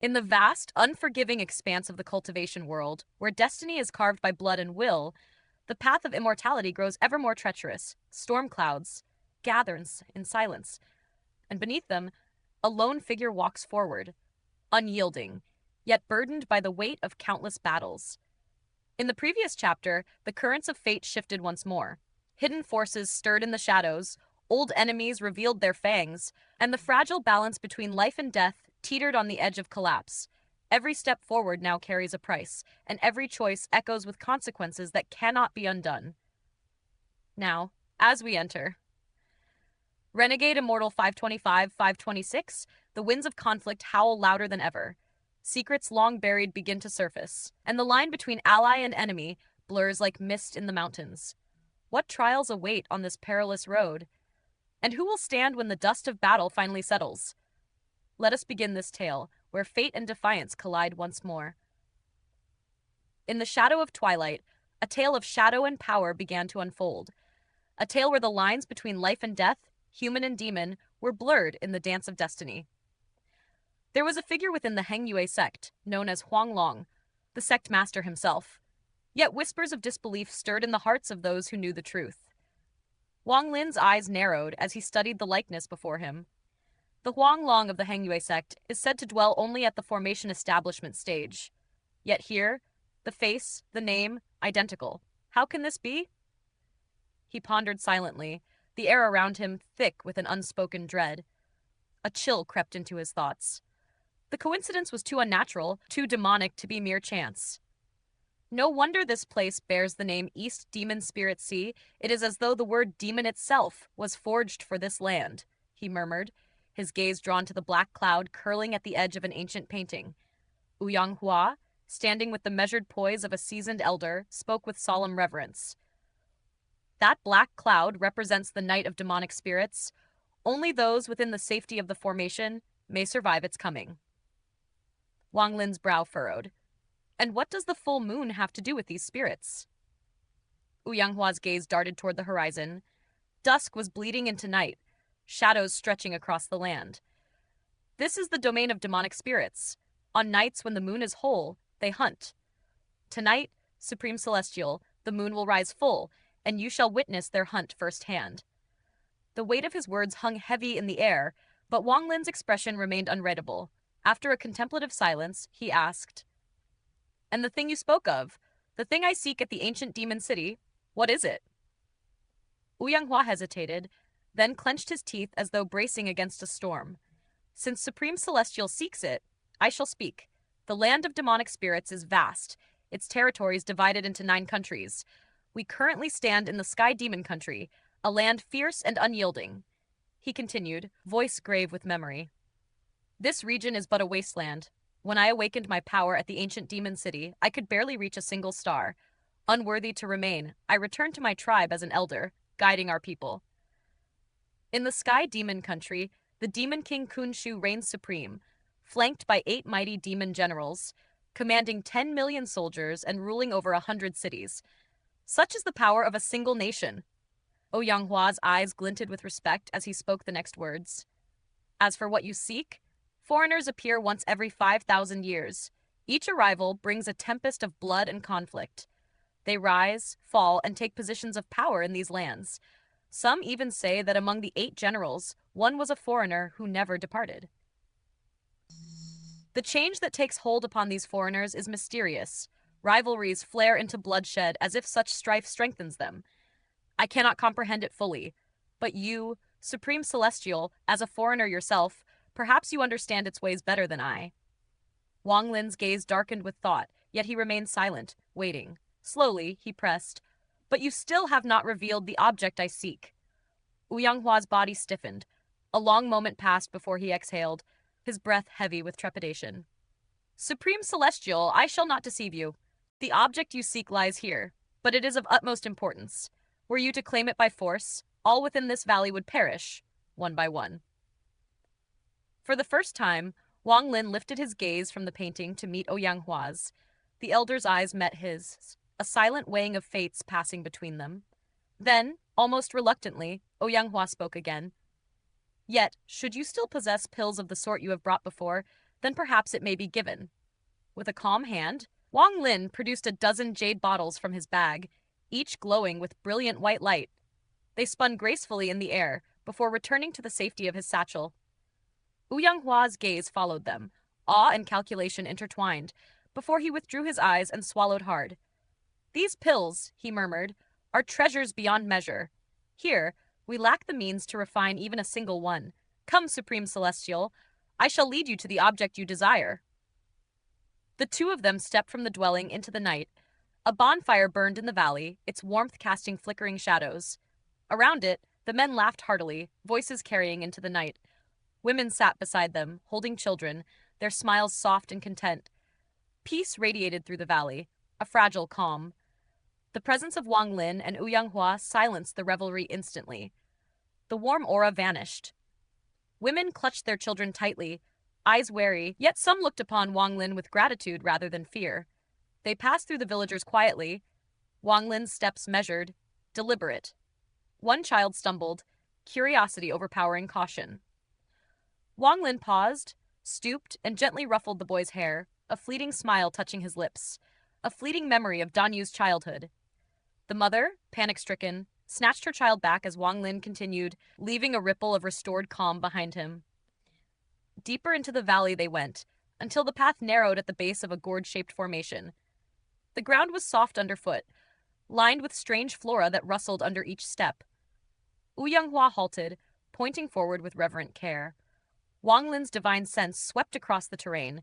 In the vast, unforgiving expanse of the cultivation world, where destiny is carved by blood and will, the path of immortality grows ever more treacherous. Storm clouds gather in silence, and beneath them, a lone figure walks forward, unyielding, yet burdened by the weight of countless battles. In the previous chapter, the currents of fate shifted once more. Hidden forces stirred in the shadows, old enemies revealed their fangs, and the fragile balance between life and death teetered on the edge of collapse. Every step forward now carries a price, and every choice echoes with consequences that cannot be undone. Now, as we enter, Renegade Immortal 525, 526, the winds of conflict howl louder than ever. Secrets long buried begin to surface, and the line between ally and enemy blurs like mist in the mountains. What trials await on this perilous road? And who will stand when the dust of battle finally settles? Let us begin this tale, where fate and defiance collide once more. In the shadow of twilight, a tale of shadow and power began to unfold. A tale where the lines between life and death, human and demon, were blurred in the dance of destiny. There was a figure within the Hengyue sect, known as Huang Long, the sect master himself. Yet whispers of disbelief stirred in the hearts of those who knew the truth. Wang Lin's eyes narrowed as he studied the likeness before him. The Huang Long of the Hengyue sect is said to dwell only at the formation establishment stage. Yet here, the face, the name, identical. How can this be? He pondered silently, the air around him thick with an unspoken dread. A chill crept into his thoughts. The coincidence was too unnatural, too demonic to be mere chance. No wonder this place bears the name East Demon Spirit Sea. It is as though the word demon itself was forged for this land, he murmured, his gaze drawn to the black cloud curling at the edge of an ancient painting. Ouyang Hua, standing with the measured poise of a seasoned elder, spoke with solemn reverence. That black cloud represents the night of demonic spirits. Only those within the safety of the formation may survive its coming. Wang Lin's brow furrowed. And what does the full moon have to do with these spirits? Ouyang Hua's gaze darted toward the horizon. Dusk was bleeding into night, shadows stretching across the land. This is the domain of demonic spirits. On nights when the moon is whole, they hunt. Tonight, Supreme Celestial, the moon will rise full, and you shall witness their hunt firsthand. The weight of his words hung heavy in the air, but Wang Lin's expression remained unreadable. After a contemplative silence, he asked, "And the thing you spoke of, the thing I seek at the ancient demon city, what is it?" Ouyang Hua hesitated, then clenched his teeth as though bracing against a storm. "Since Supreme Celestial seeks it, I shall speak. The land of demonic spirits is vast, its territories divided into 9 countries. We currently stand in the Sky Demon Country, a land fierce and unyielding." He continued, voice grave with memory. "This region is but a wasteland. When I awakened my power at the ancient demon city, I could barely reach a single star. Unworthy to remain, I returned to my tribe as an elder, guiding our people. In the Sky Demon Country, the Demon King Kunshu reigns supreme, flanked by 8 mighty demon generals, commanding 10 million soldiers and ruling over 100 cities. Such is the power of a single nation." Ouyang Hua's eyes glinted with respect as he spoke the next words. "As for what you seek, foreigners appear once every 5,000 years. Each arrival brings a tempest of blood and conflict. They rise, fall, and take positions of power in these lands. Some even say that among the 8 generals, one was a foreigner who never departed. The change that takes hold upon these foreigners is mysterious. Rivalries flare into bloodshed as if such strife strengthens them. I cannot comprehend it fully, but you, Supreme Celestial, as a foreigner yourself, perhaps you understand its ways better than I." Wang Lin's gaze darkened with thought, yet he remained silent, waiting. Slowly, he pressed, "But you still have not revealed the object I seek." Ouyang Hua's body stiffened. A long moment passed before he exhaled, his breath heavy with trepidation. "Supreme Celestial, I shall not deceive you. The object you seek lies here, but it is of utmost importance. Were you to claim it by force, all within this valley would perish, one by one." For the first time, Wang Lin lifted his gaze from the painting to meet Ouyang Hua's. The elder's eyes met his, a silent weighing of fates passing between them. Then, almost reluctantly, Ouyang Hua spoke again. "Yet, should you still possess pills of the sort you have brought before, then perhaps it may be given. With a calm hand, Wang Lin produced a dozen jade bottles from his bag, each glowing with brilliant white light. They spun gracefully in the air before returning to the safety of his satchel. Hua's gaze followed them, awe and calculation intertwined, before he withdrew his eyes and swallowed hard. "These pills," he murmured, "are treasures beyond measure. Here, we lack the means to refine even a single one. Come, Supreme Celestial, I shall lead you to the object you desire." The two of them stepped from the dwelling into the night. A bonfire burned in the valley, its warmth casting flickering shadows. Around it, the men laughed heartily, voices carrying into the night. Women sat beside them, holding children, their smiles soft and content. Peace radiated through the valley, a fragile calm. The presence of Wang Lin and Hua silenced the revelry instantly. The warm aura vanished. Women clutched their children tightly, eyes wary, yet some looked upon Wang Lin with gratitude rather than fear. They passed through the villagers quietly, Wang Lin's steps measured, deliberate. One child stumbled, curiosity overpowering caution. Wang Lin paused, stooped, and gently ruffled the boy's hair, a fleeting smile touching his lips, a fleeting memory of Danyu's childhood. The mother, panic-stricken, snatched her child back as Wang Lin continued, leaving a ripple of restored calm behind him. Deeper into the valley they went, until the path narrowed at the base of a gourd-shaped formation. The ground was soft underfoot, lined with strange flora that rustled under each step. Hua halted, pointing forward with reverent care. Wang Lin's divine sense swept across the terrain.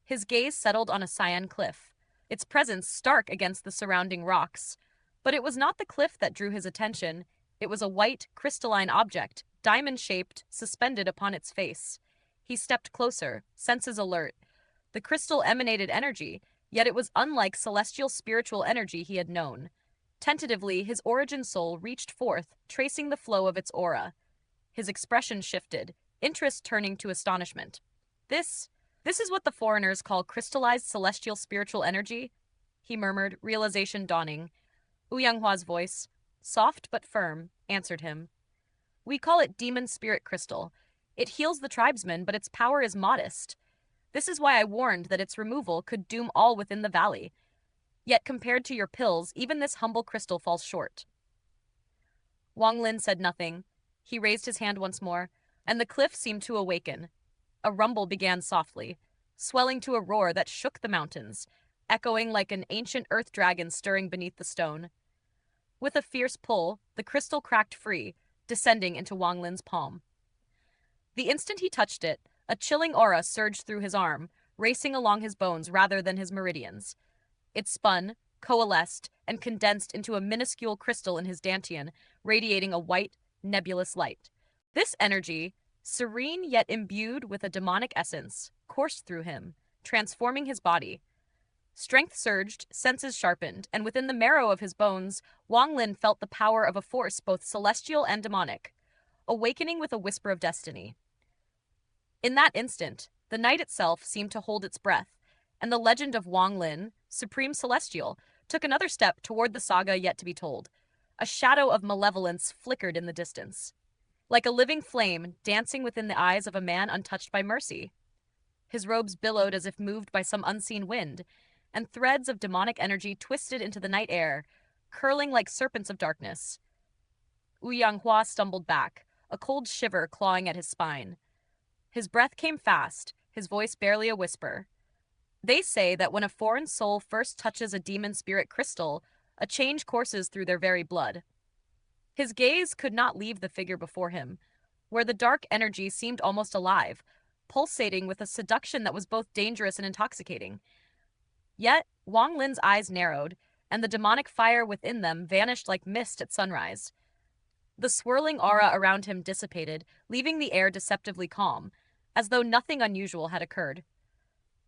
His gaze settled on a cyan cliff, its presence stark against the surrounding rocks. But it was not the cliff that drew his attention. It was a white, crystalline object, diamond-shaped, suspended upon its face. He stepped closer, senses alert. The crystal emanated energy, yet it was unlike celestial spiritual energy he had known. Tentatively, his origin soul reached forth, tracing the flow of its aura. His expression shifted, interest turning to astonishment. This is what the foreigners call crystallized celestial spiritual energy? He murmured, realization dawning. Hua's voice, soft but firm, answered him. "We call it demon spirit crystal. It heals the tribesmen, but its power is modest. This is why I warned that its removal could doom all within the valley. Yet compared to your pills, even this humble crystal falls short." Wang Lin said nothing. He raised his hand once more, and the cliff seemed to awaken. A rumble began softly, swelling to a roar that shook the mountains, echoing like an ancient earth dragon stirring beneath the stone. With a fierce pull, the crystal cracked free, descending into Wang Lin's palm. The instant he touched it, a chilling aura surged through his arm, racing along his bones rather than his meridians. It spun, coalesced, and condensed into a minuscule crystal in his dantian, radiating a white, nebulous light. This energy, serene yet imbued with a demonic essence, coursed through him, transforming his body. Strength surged, senses sharpened, and within the marrow of his bones, Wang Lin felt the power of a force both celestial and demonic, awakening with a whisper of destiny. In that instant, the night itself seemed to hold its breath, and the legend of Wang Lin, Supreme Celestial, took another step toward the saga yet to be told. A shadow of malevolence flickered in the distance, like a living flame dancing within the eyes of a man untouched by mercy. His robes billowed as if moved by some unseen wind, and threads of demonic energy twisted into the night air, curling like serpents of darkness. Hua stumbled back, a cold shiver clawing at his spine. His breath came fast, his voice barely a whisper. They say that when a foreign soul first touches a demon spirit crystal, a change courses through their very blood. His gaze could not leave the figure before him, where the dark energy seemed almost alive, pulsating with a seduction that was both dangerous and intoxicating. Yet, Wang Lin's eyes narrowed, and the demonic fire within them vanished like mist at sunrise. The swirling aura around him dissipated, leaving the air deceptively calm, as though nothing unusual had occurred.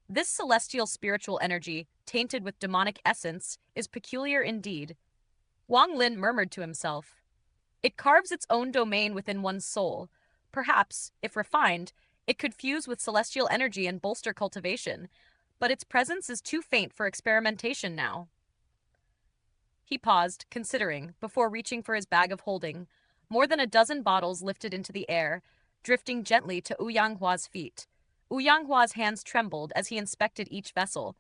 This celestial spiritual energy, tainted with demonic essence, is peculiar indeed. Wang Lin murmured to himself. It carves its own domain within one's soul. Perhaps, if refined, it could fuse with celestial energy and bolster cultivation, but its presence is too faint for experimentation now. He paused, considering, before reaching for his bag of holding. More than a dozen bottles lifted into the air, drifting gently to Hua's feet. Hua's hands trembled as he inspected each vessel.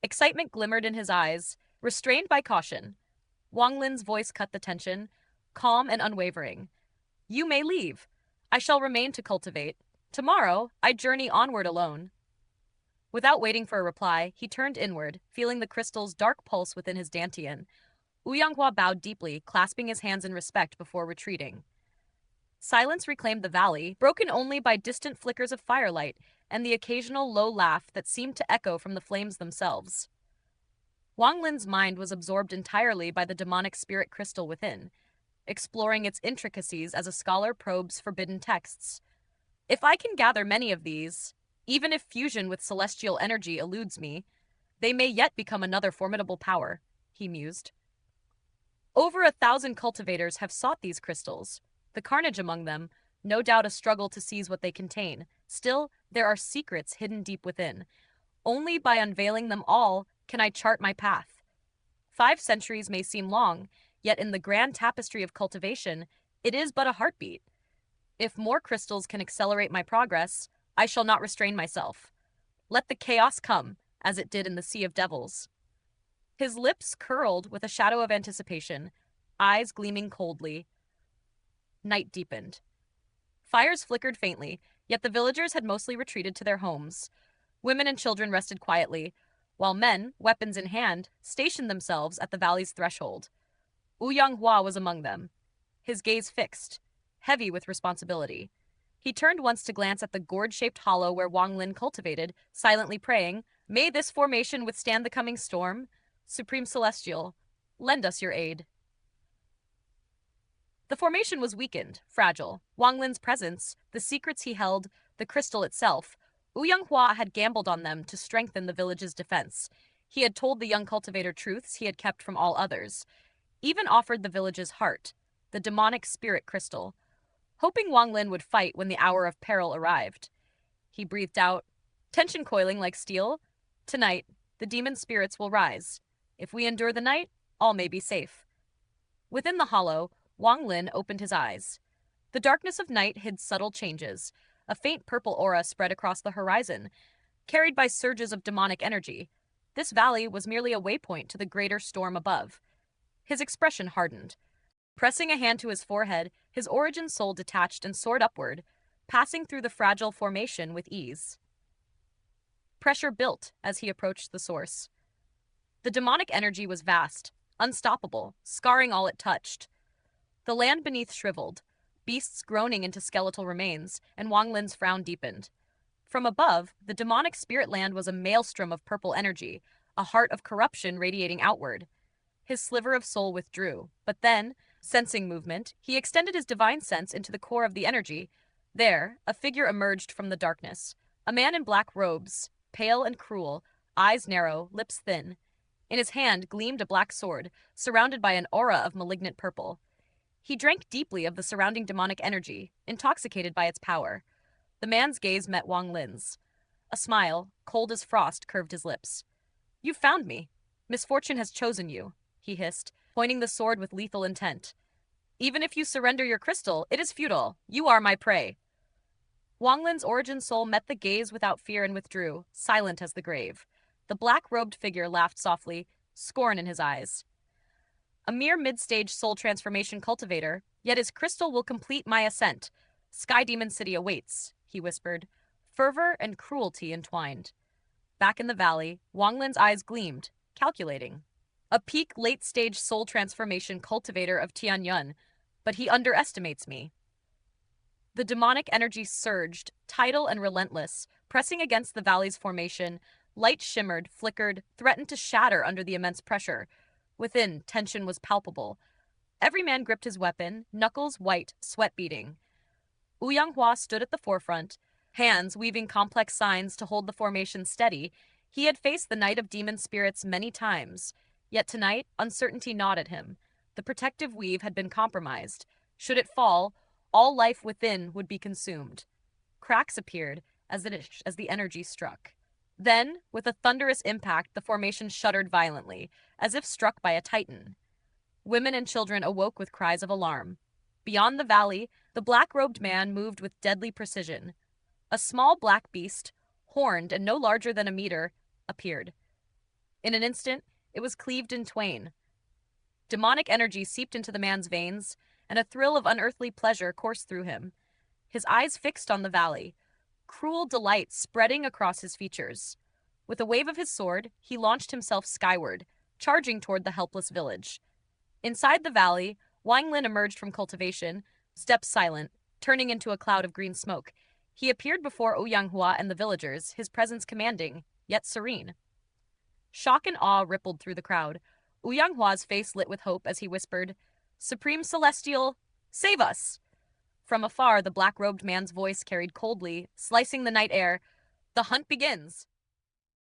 Excitement glimmered in his eyes, restrained by caution. Wang Lin's voice cut the tension, calm and unwavering. You may leave. I shall remain to cultivate. Tomorrow, I journey onward alone. Without waiting for a reply, he turned inward, feeling the crystal's dark pulse within his dantian. Hua bowed deeply, clasping his hands in respect before retreating. Silence reclaimed the valley, broken only by distant flickers of firelight and the occasional low laugh that seemed to echo from the flames themselves. Wang Lin's mind was absorbed entirely by the demonic spirit crystal within, exploring its intricacies as a scholar probes forbidden texts. If I can gather many of these, even if fusion with celestial energy eludes me, they may yet become another formidable power, he mused. Over 1,000 cultivators have sought these crystals, the carnage among them, no doubt a struggle to seize what they contain. Still, there are secrets hidden deep within. Only by unveiling them all can I chart my path. 5 centuries may seem long, yet in the grand tapestry of cultivation, it is but a heartbeat. If more crystals can accelerate my progress, I shall not restrain myself. Let the chaos come, as it did in the Sea of Devils. His lips curled with a shadow of anticipation, eyes gleaming coldly. Night deepened. Fires flickered faintly, yet the villagers had mostly retreated to their homes. Women and children rested quietly, while men, weapons in hand, stationed themselves at the valley's threshold. Hua was among them, his gaze fixed, heavy with responsibility. He turned once to glance at the gourd-shaped hollow where Wang Lin cultivated, silently praying, "May this formation withstand the coming storm. Supreme Celestial, lend us your aid." The formation was weakened, fragile. Wang Lin's presence, the secrets he held, the crystal itself, Hua had gambled on them to strengthen the village's defense. He had told the young cultivator truths he had kept from all others, even offered the village's heart, the demonic spirit crystal, hoping Wang Lin would fight when the hour of peril arrived. He breathed out, tension coiling like steel. Tonight, the demon spirits will rise. If we endure the night, all may be safe. Within the hollow, Wang Lin opened his eyes. The darkness of night hid subtle changes. A faint purple aura spread across the horizon, carried by surges of demonic energy. This valley was merely a waypoint to the greater storm above. His expression hardened. Pressing a hand to his forehead, his origin soul detached and soared upward, passing through the fragile formation with ease. Pressure built as he approached the source. The demonic energy was vast, unstoppable, scarring all it touched. The land beneath shriveled, beasts groaning into skeletal remains, and Wang Lin's frown deepened. From above, the demonic spirit land was a maelstrom of purple energy, a heart of corruption radiating outward. His sliver of soul withdrew, but then, sensing movement, he extended his divine sense into the core of the energy. There, a figure emerged from the darkness. A man in black robes, pale and cruel, eyes narrow, lips thin. In his hand gleamed a black sword, surrounded by an aura of malignant purple. He drank deeply of the surrounding demonic energy, intoxicated by its power. The man's gaze met Wang Lin's. A smile, cold as frost, curved his lips. "You've found me. Misfortune has chosen you," he hissed, pointing the sword with lethal intent. "Even if you surrender your crystal, it is futile. You are my prey." Wang Lin's origin soul met the gaze without fear and withdrew, silent as the grave. The black-robed figure laughed softly, scorn in his eyes. "A mere mid-stage soul transformation cultivator, yet his crystal will complete my ascent. Sky Demon City awaits," he whispered, fervor and cruelty entwined. Back in the valley, Wang Lin's eyes gleamed, calculating. "A peak late-stage soul transformation cultivator of Tianyun, but he underestimates me." The demonic energy surged, tidal and relentless, pressing against the valley's formation. Light shimmered, flickered, threatened to shatter under the immense pressure. Within, tension was palpable. Every man gripped his weapon, knuckles white, sweat beating. Hua stood at the forefront, hands weaving complex signs to hold the formation steady. He had faced the night of demon spirits many times, yet tonight uncertainty gnawed at him. The protective weave had been compromised. Should it fall, all life within would be consumed. Cracks appeared as the energy struck. Then, with a thunderous impact, the formation shuddered violently, as if struck by a titan. Women and children awoke with cries of alarm. Beyond the valley, the black-robed man moved with deadly precision. A small black beast, horned and no larger than a meter, appeared. In an instant, it was cleaved in twain. Demonic energy seeped into the man's veins, and a thrill of unearthly pleasure coursed through him. His eyes fixed on the valley, cruel delight spreading across his features. With a wave of his sword, he launched himself skyward, charging toward the helpless village. Inside the valley, Wang Lin emerged from cultivation, steps silent, turning into a cloud of green smoke. He appeared before Ouyanghua and the villagers, his presence commanding, yet serene. Shock and awe rippled through the crowd. Ouyanghua's face lit with hope as he whispered, "Supreme Celestial, save us!" From afar, the black-robed man's voice carried coldly, slicing the night air, "The hunt begins!"